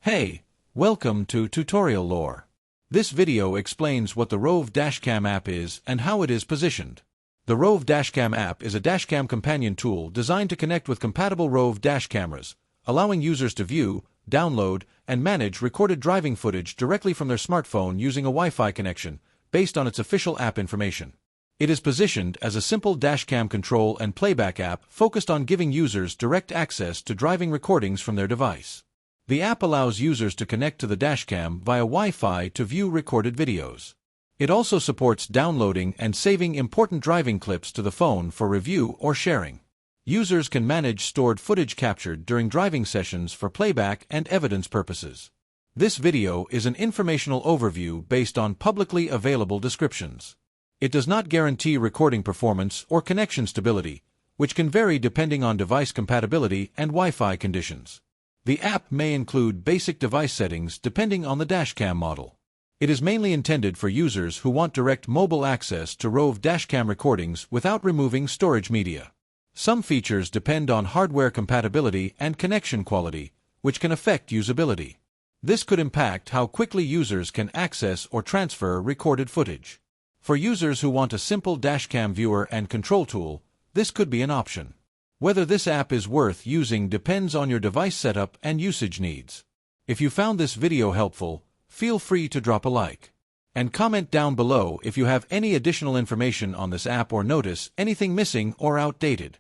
Hey, welcome to Tutorial Lore. This video explains what the Roav DashCam app is and how it is positioned. The Roav DashCam app is a dashcam companion tool designed to connect with compatible Roav dash cameras, allowing users to view, download, and manage recorded driving footage directly from their smartphone using a Wi-Fi connection, based on its official app information. It is positioned as a simple dashcam control and playback app focused on giving users direct access to driving recordings from their device. The app allows users to connect to the dashcam via Wi-Fi to view recorded videos. It also supports downloading and saving important driving clips to the phone for review or sharing. Users can manage stored footage captured during driving sessions for playback and evidence purposes. This video is an informational overview based on publicly available descriptions. It does not guarantee recording performance or connection stability, which can vary depending on device compatibility and Wi-Fi conditions. The app may include basic device settings depending on the dashcam model. It is mainly intended for users who want direct mobile access to Roav dashcam recordings without removing storage media. Some features depend on hardware compatibility and connection quality, which can affect usability. This could impact how quickly users can access or transfer recorded footage. For users who want a simple dashcam viewer and control tool, this could be an option. Whether this app is worth using depends on your device setup and usage needs. If you found this video helpful, feel free to drop a like. And comment down below if you have any additional information on this app or notice anything missing or outdated.